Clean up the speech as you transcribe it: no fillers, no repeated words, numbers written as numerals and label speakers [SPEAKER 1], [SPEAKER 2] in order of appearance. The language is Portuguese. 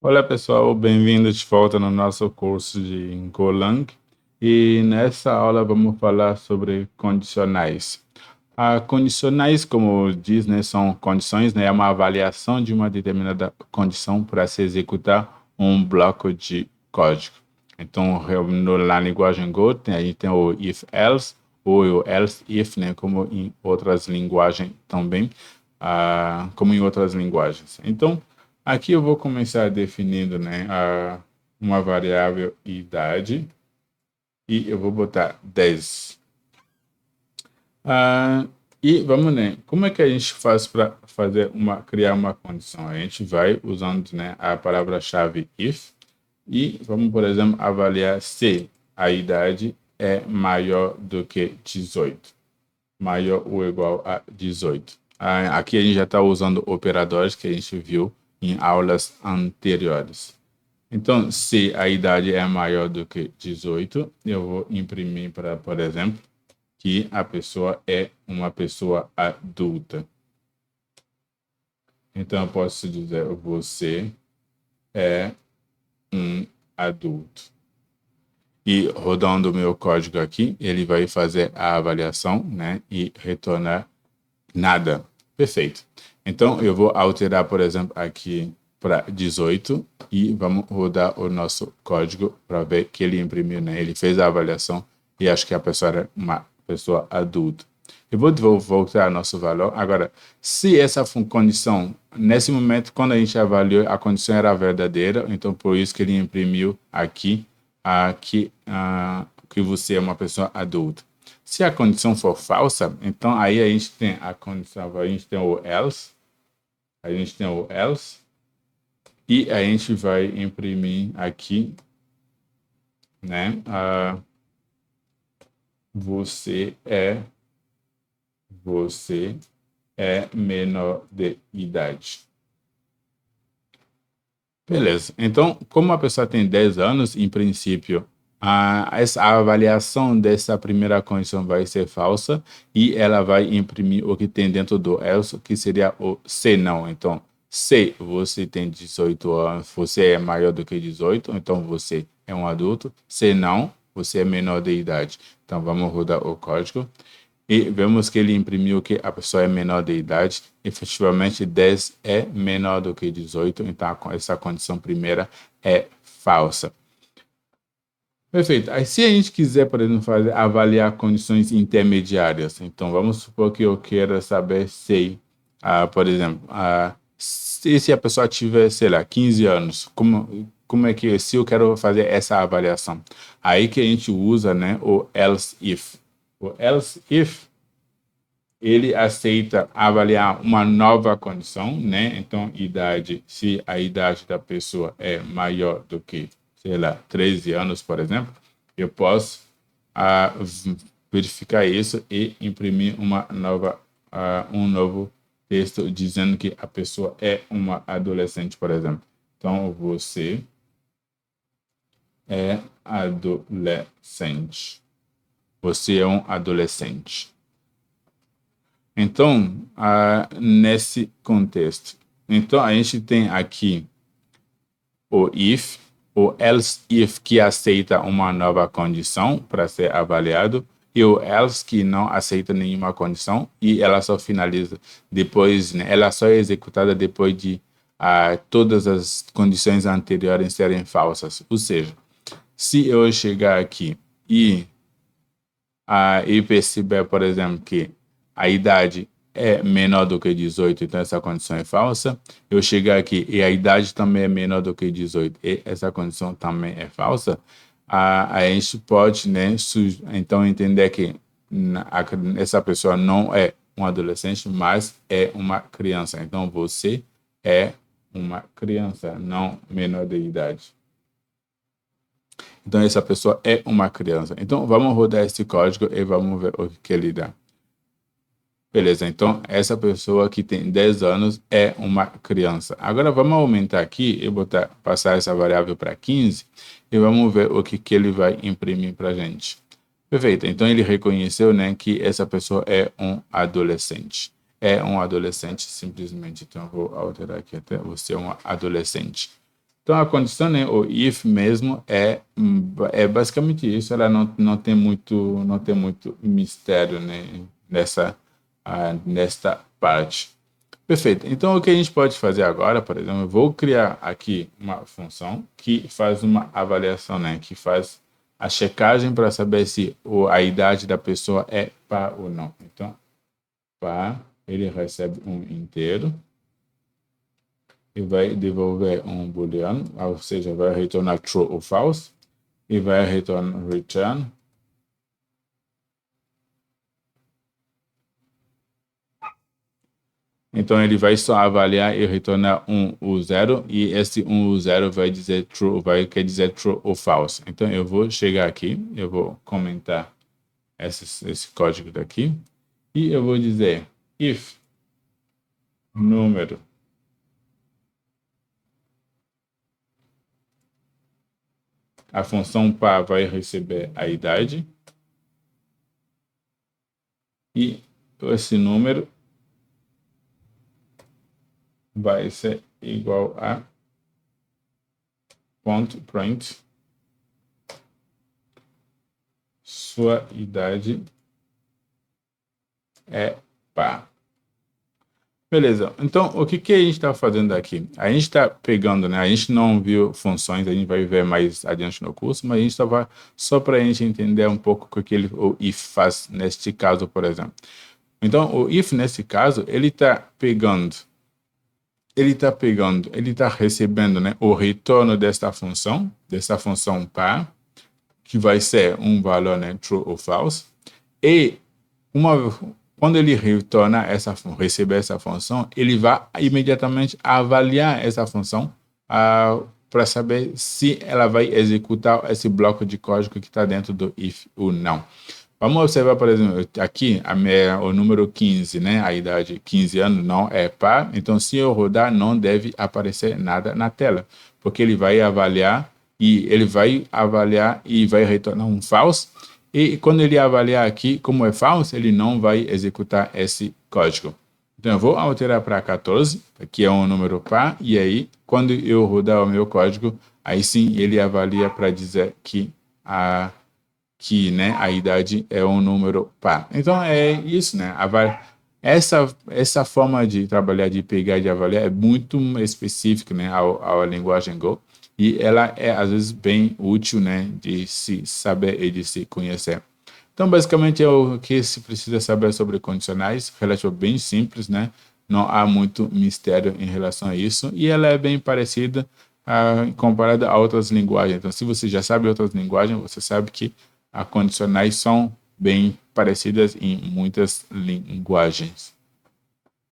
[SPEAKER 1] Olá pessoal, bem-vindos de volta no nosso curso de Golang. E nessa aula vamos falar sobre condicionais. Condicionais, como diz, né, são condições, né, é uma avaliação de uma determinada condição para se executar um bloco de código. Então, na linguagem Go, a gente tem o if-else ou o else-if, né, como em outras linguagens também, como em outras linguagens. Então, aqui eu vou começar definindo, né, uma variável idade e eu vou botar 10. E vamos, né, como é que a gente faz para criar uma condição? A gente vai usando, né, a palavra-chave if e vamos, por exemplo, avaliar se a idade é maior do que 18, maior ou igual a 18. Aqui a gente já está usando operadores que a gente viu em aulas anteriores. Então, se a idade é maior do que 18, eu vou imprimir para, por exemplo, que a pessoa é uma pessoa adulta. Então, eu posso dizer, você é um adulto. E rodando o meu código aqui, ele vai fazer a avaliação, né, e retornar nada. Perfeito. Então, eu vou alterar, por exemplo, aqui para 18 e vamos rodar o nosso código para ver que ele imprimiu, né? Ele fez a avaliação e acho que a pessoa era uma pessoa adulta. Eu vou voltar ao nosso valor. Agora, se essa condição, nesse momento, quando a gente avaliou, a condição era verdadeira, então por isso que ele imprimiu aqui, que você é uma pessoa adulta. Se a condição for falsa, então aí a gente tem a condição, a gente tem o else, e a gente vai imprimir aqui, né, você é menor de idade. Beleza. Então, como a pessoa tem 10 anos, em princípio, a avaliação dessa primeira condição vai ser falsa e ela vai imprimir o que tem dentro do else, que seria o se não. Então, se você tem 18 anos, você é maior do que 18, então você é um adulto. Se não, você é menor de idade. Então, vamos rodar o código. E vemos que ele imprimiu que a pessoa é menor de idade. Efetivamente, 10 é menor do que 18, então essa condição primeira é falsa. Perfeito. Aí, se a gente quiser, por exemplo, avaliar condições intermediárias, então vamos supor que eu queira saber se, por exemplo, se a pessoa tiver, sei lá, 15 anos, como é que, se eu quero fazer essa avaliação? Aí que a gente usa, né, o else if. O else if, ele aceita avaliar uma nova condição, né? Então, idade, se a idade da pessoa é maior do que, sei lá, 13 anos, por exemplo, eu posso verificar isso e imprimir um novo texto dizendo que a pessoa é uma adolescente, por exemplo. Então, você é adolescente. Você é um adolescente. Então, nesse contexto, então a gente tem aqui o if, o else if que aceita uma nova condição para ser avaliado e o else que não aceita nenhuma condição e ela só finaliza depois, né, ela só é executada depois de todas as condições anteriores serem falsas. Ou seja, se eu chegar aqui e perceber, por exemplo, que a idade é menor do que 18, então essa condição é falsa. Eu chegar aqui e a idade também é menor do que 18 e essa condição também é falsa, a gente pode, né, então entender que essa pessoa não é um adolescente, mas é uma criança. Então você é uma criança, não menor de idade. Então essa pessoa é uma criança. Então vamos rodar esse código e vamos ver o que ele dá. Beleza, então essa pessoa que tem 10 anos é uma criança. Agora vamos aumentar aqui e passar essa variável para 15 e vamos ver o que ele vai imprimir para a gente. Perfeito, então ele reconheceu, né, que essa pessoa é um adolescente. É um adolescente simplesmente, então eu vou alterar aqui até você é um adolescente. Então, a condição, né, o if mesmo, é basicamente isso. Ela não tem muito mistério, né, nesta parte. Perfeito. Então, o que a gente pode fazer agora, por exemplo, eu vou criar aqui uma função que faz uma avaliação, né, que faz a checagem para saber se a idade da pessoa é par ou não. Então, par, ele recebe um inteiro e vai devolver um booleano, ou seja, vai retornar true ou false, e vai retornar return. Então, ele vai só avaliar e retornar 1 ou 0, e esse 1 ou 0 vai dizer true, quer dizer true ou false. Então, eu vou chegar aqui, eu vou comentar esse código daqui, e eu vou dizer if número a função par vai receber a idade, e esse número vai ser igual a ponto print sua idade é par. Beleza, então o que a gente está fazendo aqui? A gente está pegando, né? A gente não viu funções, a gente vai ver mais adiante no curso, mas a gente estava só para a gente entender um pouco o que o if faz neste caso, por exemplo. Então, o if nesse caso, ele está recebendo, né, o retorno desta função par, que vai ser um valor, né, true ou false, e quando ele receber essa função, ele vai imediatamente avaliar essa função para saber se ela vai executar esse bloco de código que está dentro do if ou não. Vamos observar, por exemplo, aqui o número 15, né? A idade 15 anos não é par, então se eu rodar não deve aparecer nada na tela, porque ele vai avaliar e vai retornar um false, e quando ele avaliar aqui como é false, ele não vai executar esse código. Então eu vou alterar para 14, que é um número par, e aí quando eu rodar o meu código, aí sim ele avalia para dizer que né, a idade é um número par. Então é isso, né? Essa forma de trabalhar, de pegar e de avaliar é muito específica, né, à linguagem Go, e ela é às vezes bem útil, né, de se saber e de se conhecer. Então basicamente é o que se precisa saber sobre condicionais, relativamente bem simples, né? Não há muito mistério em relação a isso, e ela é bem parecida comparada a outras linguagens. Então, se você já sabe outras linguagens, você sabe que as condicionais são bem parecidas em muitas linguagens.